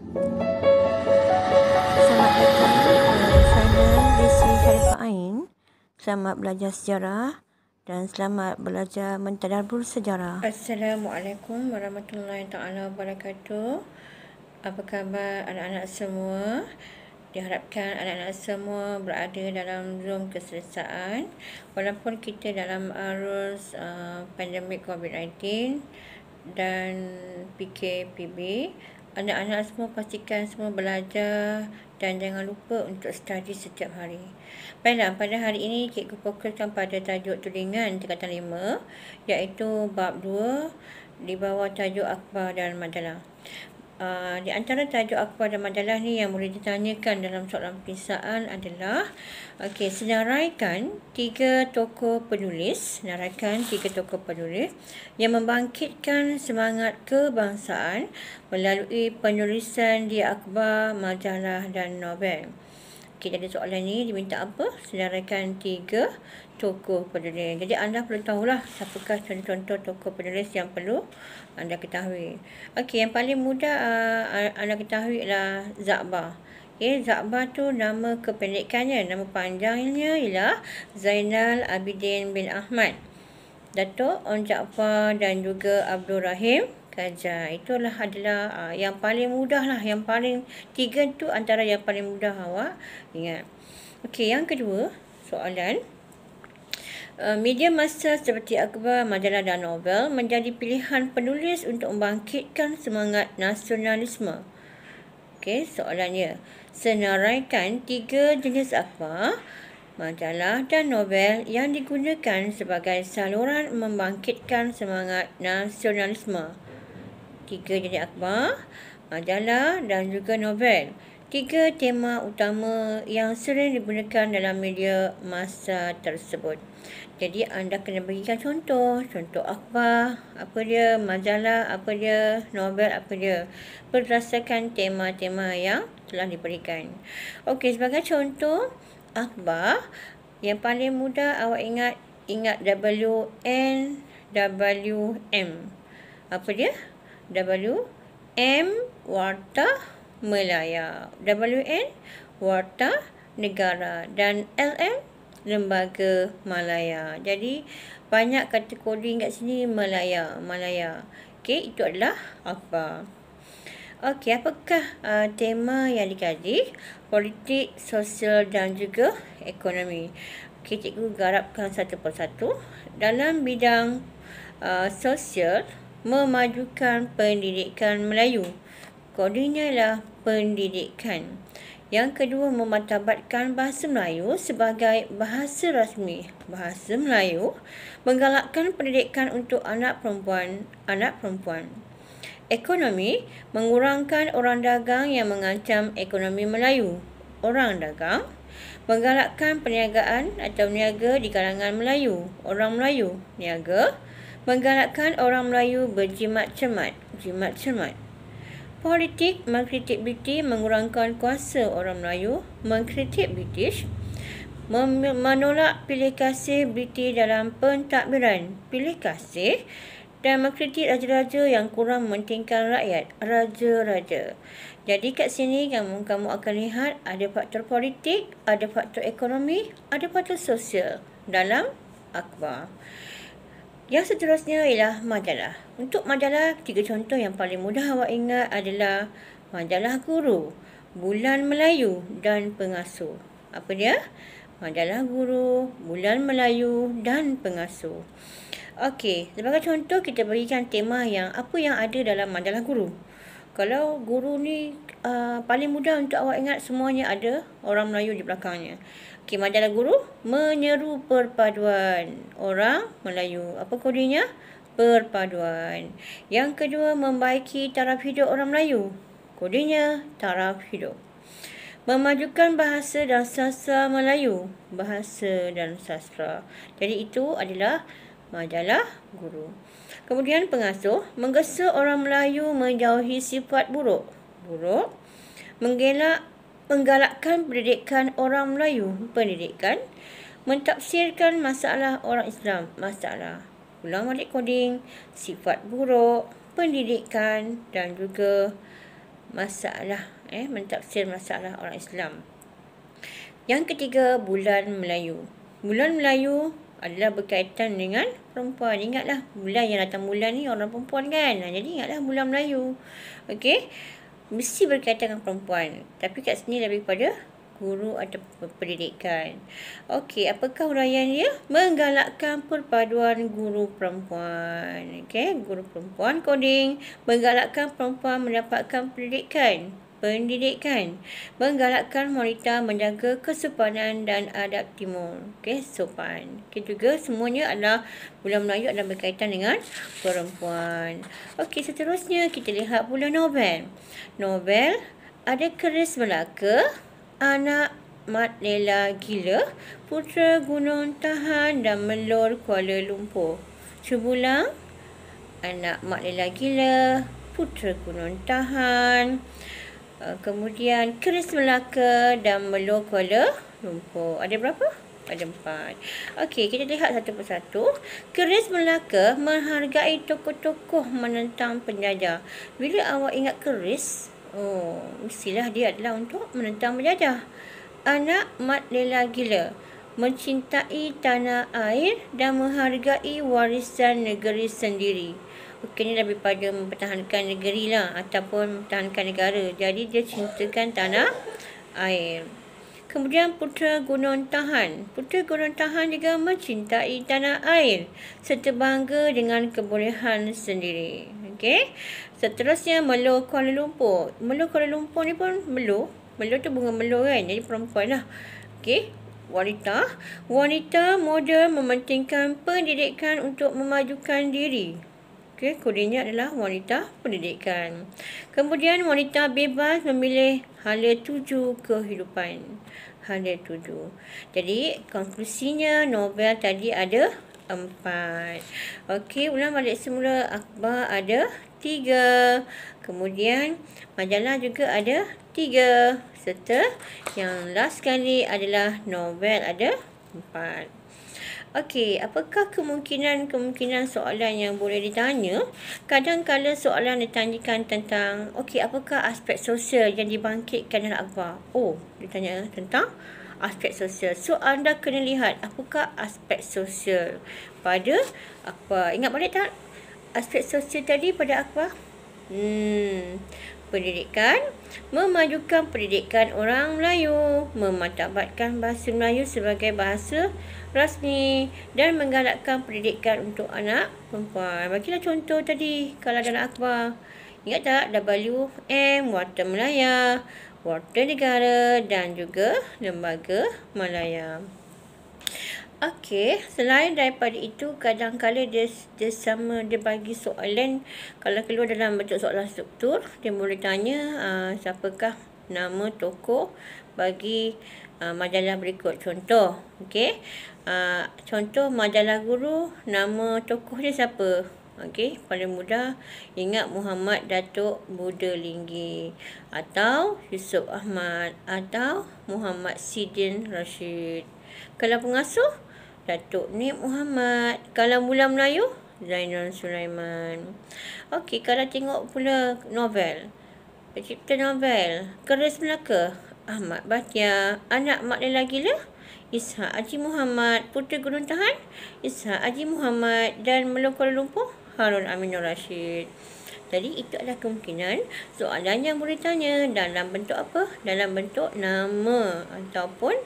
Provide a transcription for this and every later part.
Selamat datang di channel Desi Sharifah Ain. Selamat belajar sejarah dan selamat belajar mentadabbur sejarah. Assalamualaikum warahmatullahi taala wabarakatuh. Apa khabar anak-anak semua? Diharapkan anak-anak semua berada dalam Zoom keselesaan walaupun kita dalam arus pandemik COVID-19 dan PKPB. Anak-anak semua pastikan semua belajar dan jangan lupa untuk study setiap hari. Baiklah, pada hari ini cikgu fokuskan pada tajuk tulingan tingkatan 5 iaitu bab 2 di bawah tajuk akhbar dan majalah. Di antara tajuk akhbar dan majalah ni yang boleh ditanyakan dalam soalan peperiksaan adalah senaraikan tiga tokoh penulis yang membangkitkan semangat kebangsaan melalui penulisan di akhbar, majalah dan novel. Jadi soalan ni diminta apa? Senaraikan tiga tokoh penulis. Jadi anda perlu tahulah siapakah contoh-contoh tokoh penulis yang perlu anda ketahui. Yang paling mudah anda ketahui ialah Zakbar. Zakbar tu nama kependekannya, nama panjangnya ialah Zainal Abidin bin Ahmad, Dato' Onn Jaafar dan juga Abdul Rahim Kajah. Itulah adalah yang paling mudah lah. Yang paling tiga tu antara yang paling mudah awak ingat. Yang kedua soalan. Media massa seperti akhbar, majalah dan novel menjadi pilihan penulis untuk membangkitkan semangat nasionalisme. Soalannya, senaraikan tiga jenis akhbar, majalah dan novel yang digunakan sebagai saluran membangkitkan semangat nasionalisme. Tiga jenis akhbar, majalah dan juga novel. Tiga tema utama yang sering digunakan dalam media massa tersebut. Jadi anda kena berikan contoh akhbar, apa dia, majalah, apa dia, novel, apa dia, berdasarkan tema-tema yang telah diberikan. Sebagai contoh akhbar, yang paling mudah awak ingat WNWM. Apa dia? WM Warta Melaya, WN Warta Negara dan LM Lembaga Malaya. Jadi banyak kategori kat sini Malaya. Itu adalah akhbar. Apakah tema yang dikaji? Politik, sosial dan juga ekonomi. Cikgu garapkan satu persatu. Dalam bidang sosial, memajukan pendidikan Melayu. Kodenya ialah pendidikan. Yang kedua, memartabatkan bahasa Melayu sebagai bahasa rasmi. Bahasa Melayu menggalakkan pendidikan untuk anak perempuan. Ekonomi, mengurangkan orang dagang yang mengancam ekonomi Melayu. Orang dagang, menggalakkan perniagaan atau niaga di kalangan Melayu. Orang Melayu, niaga, menggalakkan orang Melayu berjimat cermat. Politik, mengkritik British, mengurangkan kuasa orang Melayu, mengkritik British, menolak pilih kasih British dalam pentadbiran pilih kasih dan mengkritik raja-raja yang kurang mementingkan rakyat, raja-raja. Jadi kat sini kamu akan lihat ada faktor politik, ada faktor ekonomi, ada faktor sosial dalam akhbar. Yang seterusnya ialah majalah. Untuk majalah, tiga contoh yang paling mudah awak ingat adalah majalah Guru, Bulan Melayu dan Pengasuh. Apa dia? Majalah Guru, Bulan Melayu dan Pengasuh. Sebagai contoh kita berikan tema apa yang ada dalam majalah Guru. Kalau Guru ni paling mudah untuk awak ingat, semuanya ada orang Melayu di belakangnya. Majalah Guru, menyeru perpaduan orang Melayu. Apa kodenya? Perpaduan. Yang kedua, membaiki taraf hidup orang Melayu. Kodenya taraf hidup. Memajukan bahasa dan sastra Melayu. Bahasa dan sastra. Jadi itu adalah majalah Guru. Kemudian Pengasuh, menggesa orang Melayu menjauhi sifat buruk. Menggalakkan pendidikan orang Melayu. Mentafsirkan masalah orang Islam. Ulang balik koding, sifat buruk, pendidikan dan juga masalah, mentafsir masalah orang Islam. Yang ketiga, bulan Melayu. Bulan Melayu adalah berkaitan dengan perempuan. Ingatlah, bulan yang datang bulan ni orang perempuan kan. Jadi ingatlah bulan Melayu. Okey. Mesti berkaitan dengan perempuan. Tapi kat sini lebih pada guru atau pendidikan. Okey, apakah huraian dia? Menggalakkan perpaduan guru perempuan. Okey, guru perempuan coding. Menggalakkan perempuan mendapatkan pendidikan. Menggalakkan wanita menjaga kesopanan dan adab timur. Okey, sopan. Okey, juga semuanya adalah bulan Melayu adalah berkaitan dengan perempuan. Okey, seterusnya kita lihat bulan Nobel. Nobel ada keris Melaka, anak Mat Lela Gila, Putera Gunung Tahan dan Melor Kuala Lumpur. Cubulang, anak Mat Lela Gila, Putera Gunung Tahan, kemudian keris Melaka dan Melor Kuala Lumpur. Ada berapa? Ada 4. Okey, kita lihat satu persatu. Keris Melaka menghargai tokoh-tokoh menentang penjajah. Bila awak ingat keris, mestilah dia adalah untuk menentang penjajah. Anak Mat Lela Gila mencintai tanah air dan menghargai warisan negeri sendiri. Okey, ni lebih pada mempertahankan negeri lah ataupun mempertahankan negara. Jadi dia cintakan tanah air. Kemudian Putera Gunung Tahan. Putera Gunung Tahan juga mencintai tanah air serta bangga dengan kebolehan sendiri. Okey. Seterusnya Melor Kuala Lumpur. Melor Kuala Lumpur ni pun Melor. Melor tu bunga melor kan. Jadi perempuan lah. Okey. Wanita moden mementingkan pendidikan untuk memajukan diri. Okey, kodenya adalah wanita pendidikan. Kemudian wanita bebas memilih hala 7 kehidupan. Hala 7. Jadi konklusinya Nobel tadi ada 4. Okey, ulang balik semula. Akhbar ada 3. Kemudian majalah juga ada 3. Serta yang last sekali adalah Nobel ada 4. Okey, apakah kemungkinan soalan yang boleh ditanya? Kadang-kala soalan ditanyakan tentang, apakah aspek sosial yang dibangkitkan dalam akhbar? Ditanya tentang aspek sosial. So, anda kena lihat apakah aspek sosial pada akhbar. Ingat balik tak aspek sosial tadi pada akhbar? Pendidikan, memajukan pendidikan orang Melayu, memantabatkan bahasa Melayu sebagai bahasa rasmi dan menggalakkan pendidikan untuk anak perempuan. Bagilah contoh tadi kalau dalam akhbar. Ingat tak? WM, Warta Melaya, Warta Negara dan juga Lembaga Malaya. Okey, selain daripada itu, kadang-kadang dia bagi soalan, kalau keluar dalam bentuk soalan struktur, dia boleh tanya siapakah nama tokoh bagi majalah berikut. Contoh, contoh majalah Guru, nama tokoh dia siapa? Okey, paling mudah ingat Muhammad Datuk Buda Linggi atau Yusuf Ahmad atau Muhammad Sidin Rashid. Kalau pengasuh, Datuk Nik Muhammad. Kalau bulan Melayu, Zainal Sulaiman. Okey, kalau tengok pula novel, pencipta novel, keris Melaka, Ahmad Bhatia. Anak Mat Lela Gila, Ishak Haji Muhammad. Putera Gunung Tahan, Ishak Haji Muhammad. Dan Melor Kuala Lumpur, Harun Aminur Rashid. Jadi itu adalah kemungkinan soalan yang boleh tanya dalam bentuk apa? Dalam bentuk nama ataupun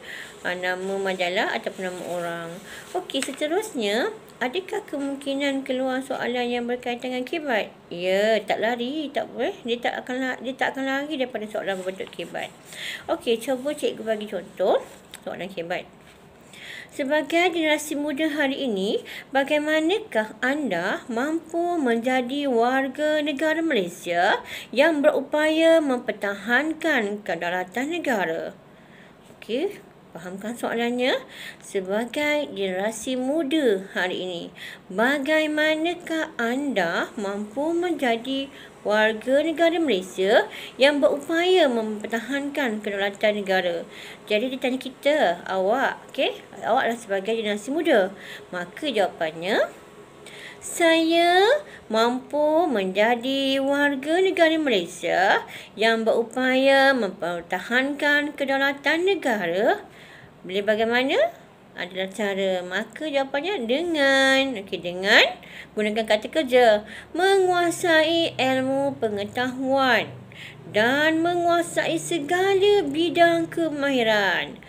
nama majalah ataupun nama orang. Okey, seterusnya, adakah kemungkinan keluar soalan yang berkaitan dengan kibat? Ya, tak lari, tak boleh. Dia tak akan lari daripada soalan berbentuk kibat. Okey, cuba cikgu bagi contoh soalan kibat. Sebagai generasi muda hari ini, bagaimanakah anda mampu menjadi warga negara Malaysia yang berupaya mempertahankan kedaulatan negara? Okey, fahamkan soalannya. Sebagai generasi muda hari ini, bagaimanakah anda mampu menjadi warga negara Malaysia yang berupaya mempertahankan kedaulatan negara? Jadi ditanya kita, awak, awak adalah sebagai generasi muda. Maka jawapannya, Saya mampu menjadi warga negara Malaysia yang berupaya mempertahankan kedaulatan negara. Boleh bagaimana? Adalah cara. Maka jawapannya dengan gunakan kata kerja. Menguasai ilmu pengetahuan dan menguasai segala bidang kemahiran.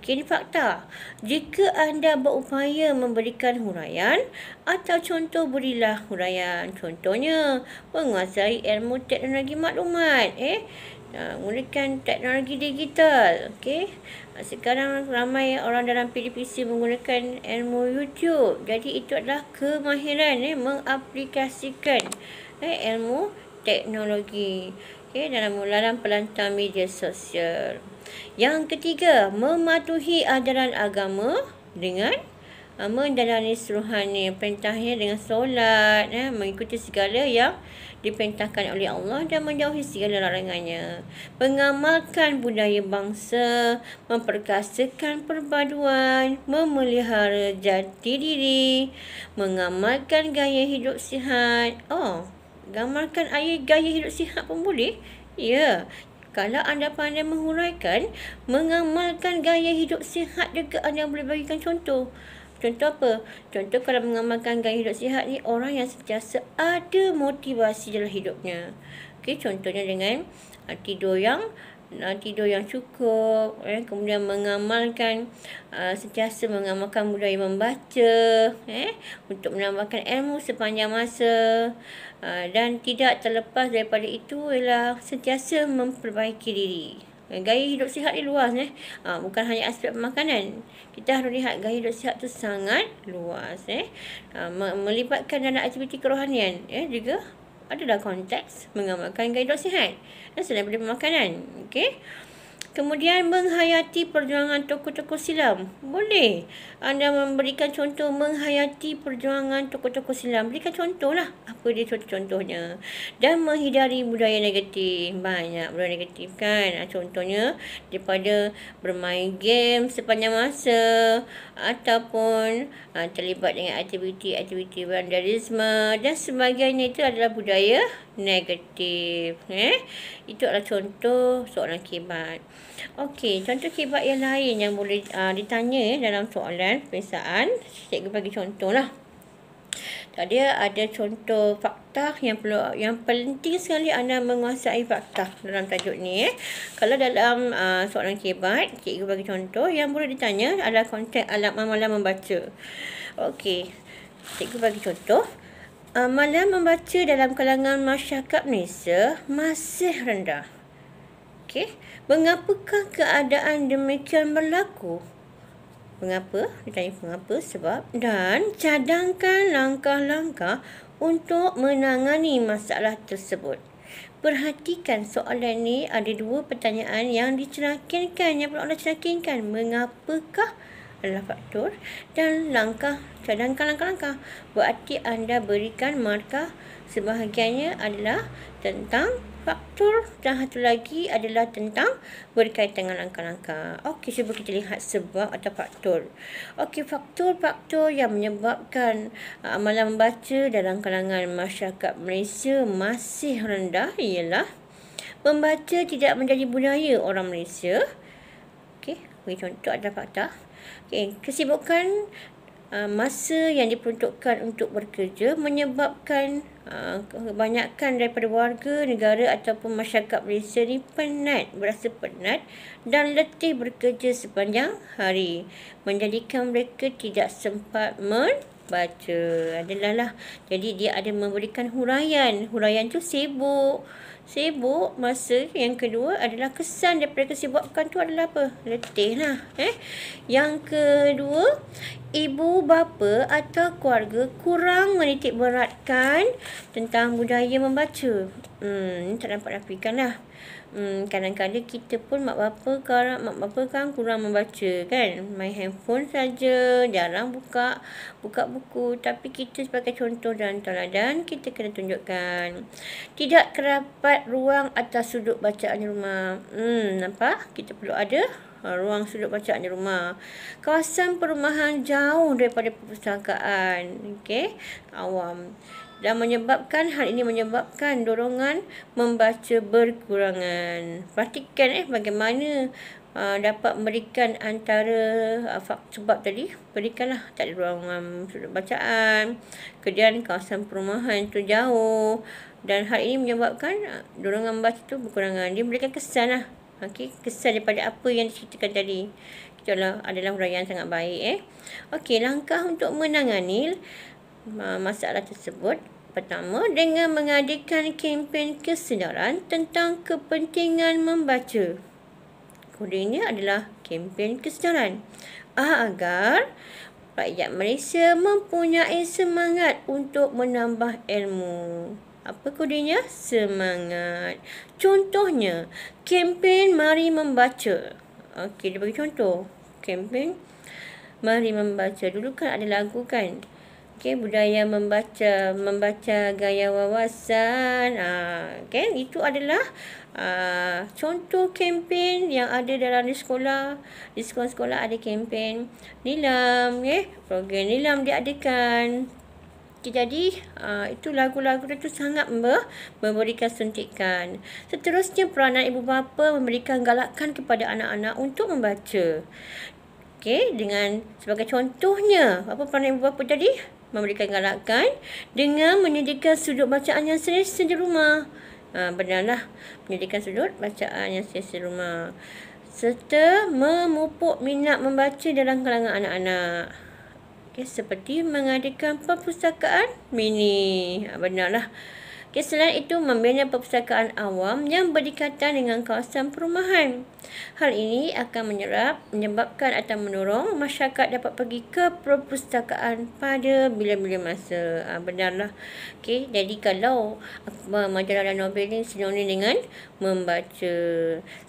Ini fakta. Jika anda berupaya memberikan huraian atau contoh, berilah huraian. Contohnya, menguasai ilmu teknologi maklumat. Menggunakan teknologi digital. Sekarang ramai orang dalam PDPC menggunakan ilmu YouTube. Jadi itu adalah kemahiran mengaplikasikan ilmu teknologi dalam pelantar media sosial. Yang ketiga, mematuhi ajaran agama dengan menjalani suruhannya, perintahnya dengan solat, mengikuti segala yang diperintahkan oleh Allah dan menjauhi segala larangannya. Mengamalkan budaya bangsa, memperkasakan perpaduan, memelihara jati diri, mengamalkan gaya hidup sihat. Gamalkan gaya hidup sihat pun boleh? Ya. Kalau anda pandai menghuraikan, mengamalkan gaya hidup sihat juga, anda boleh bagikan contoh. Contoh apa? Contoh kalau mengamalkan gaya hidup sihat ni, orang yang sentiasa ada motivasi dalam hidupnya. Contohnya dengan tidur yang cukup, kemudian mengamalkan sentiasa mengamalkan budaya membaca, untuk menambahkan ilmu sepanjang masa, dan tidak terlepas daripada itu ialah sentiasa memperbaiki diri. Gaya hidup sihat ni luas, bukan hanya aspek makanan. Kita harus lihat gaya hidup sihat tu sangat luas, melibatkan dalam aktiviti kerohanian, juga adalah konteks mengamalkan gaya hidup sihat selain daripada makanan. Kemudian menghayati perjuangan tokoh-tokoh silam. Boleh anda memberikan contoh menghayati perjuangan tokoh-tokoh silam. Berikan contohlah. Apa dia contoh-contohnya. Dan menghindari budaya negatif. Banyak budaya negatif kan. Contohnya daripada bermain game sepanjang masa, ataupun terlibat dengan aktiviti-aktiviti vandalisme dan sebagainya. Itu adalah budaya negatif. Itu adalah contoh soalan kibat. Contoh kibat yang lain yang boleh ditanya dalam soalan peperiksaan. Cikgu bagi contoh lah. Tadi ada contoh fakta yang penting sekali anda menguasai fakta dalam tajuk ni. Kalau dalam soalan kibat, cikgu bagi contoh yang boleh ditanya adalah konteks amalan membaca. Cikgu bagi contoh. Amalan membaca dalam kalangan masyarakat Malaysia masih rendah. Mengapakah keadaan demikian berlaku? Mengapa? Ditanya mengapa, sebab, dan cadangkan langkah-langkah untuk menangani masalah tersebut. Perhatikan soalan ni ada dua pertanyaan yang dicerahkan, yang perlu anda cerahkan. Mengapakah adalah faktor dan cadangkan langkah-langkah. Berarti anda berikan markah sebahagiannya adalah tentang faktor dan satu lagi adalah tentang berkaitan dengan langkah-langkah. Cuba kita lihat sebab atau faktor. Faktor-faktor yang menyebabkan amalan membaca dalam kalangan masyarakat Malaysia masih rendah ialah membaca tidak menjadi budaya orang Malaysia. Bagi contoh adalah fakta. Kesibukan masa yang diperuntukkan untuk bekerja menyebabkan kebanyakan daripada warga negara ataupun masyarakat Malaysia ni berasa penat dan letih bekerja sepanjang hari, menjadikan mereka tidak sempat membaca. Jadi dia ada memberikan huraian tu sibuk masa. Yang kedua adalah kesan daripada kesibukan tu adalah apa? Letih lah. Yang kedua, ibu bapa atau keluarga kurang menitik beratkan tentang budaya membaca. Tak dapat nafikan lah. kadang-kadang kita pun mak bapa kan kurang membaca kan, main handphone saja, jarang buka buku. Tapi kita sebagai contoh dan teladan, kita kena tunjukkan. Tidak terdapat ruang atas sudut bacaan di rumah. Nampak? Kita perlu ada ruang sudut bacaan di rumah. Kawasan perumahan jauh daripada perpustakaan. Okey, awam. Dan hal ini menyebabkan dorongan membaca berkurangan. Perhatikan bagaimana dapat memberikan antara sebab tadi, berikanlah tak ada ruangan sudut bacaan, kemudian kawasan perumahan itu jauh, dan hal ini menyebabkan dorongan membaca itu berkurangan. Dia memberikan kesan lah. Okey, kesan daripada apa yang diceritakan tadi. Itu adalah huraian sangat baik. Okey, langkah untuk menangani masalah tersebut. Pertama, dengan mengadakan kempen kesedaran tentang kepentingan membaca. Kodenya adalah kempen kesedaran agar rakyat Malaysia mempunyai semangat untuk menambah ilmu. Apa kodenya? Semangat. Contohnya, kempen Mari Membaca. Okey, dia bagi contoh. Kempen Mari Membaca. Dulu kan ada lagu kan? Okey, budaya membaca gaya wawasan. Kan? Itu adalah contoh kempen yang ada dalam sekolah. Di sekolah-sekolah ada kempen Nilam. Program Nilam diadakan. Jadi itu lagu-lagu itu sangat memberikan suntikan. Seterusnya, peranan ibu bapa memberikan galakan kepada anak-anak untuk membaca. Okey, dengan sebagai contohnya, apa peranan ibu bapa tadi? Memberikan galakan dengan menyediakan sudut bacaan yang selesa di rumah. Benarlah, menyediakan sudut bacaan yang selesa di rumah. Serta memupuk minat membaca dalam kalangan anak-anak. Seperti mengadakan perpustakaan mini. Benarlah. Selain itu, membina perpustakaan awam yang berdekatan dengan kawasan perumahan. Hal ini akan menyebabkan atau mendorong masyarakat dapat pergi ke perpustakaan pada bila-bila masa. Benarlah. Okey, jadi kalau majalah dan novel ini sinonim dengan membaca.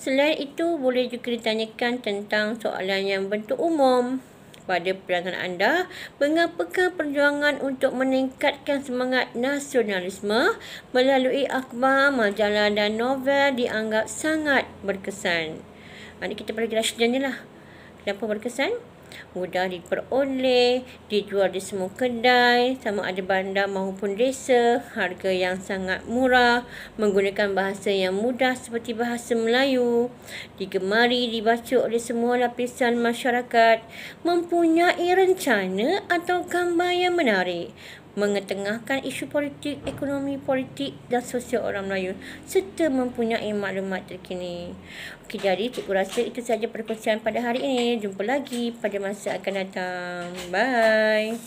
Selain itu, boleh juga ditanyakan tentang soalan yang bentuk umum. Pada pandangan anda, mengapakah perjuangan untuk meningkatkan semangat nasionalisme melalui akhbar, majalah dan novel dianggap sangat berkesan? Ini kita bagi rasionalnya lah. Kenapa berkesan? Mudah diperoleh, dijual di semua kedai, sama ada bandar maupun desa, harga yang sangat murah, menggunakan bahasa yang mudah seperti bahasa Melayu, digemari dibaca oleh semua lapisan masyarakat, mempunyai rencana atau gambar yang menarik, mengetengahkan isu politik, ekonomi, politik dan sosial orang Melayu serta mempunyai maklumat terkini. Okey, jadi cikgu rasa itu sahaja perkongsian pada hari ini. Jumpa lagi pada masa akan datang. Bye.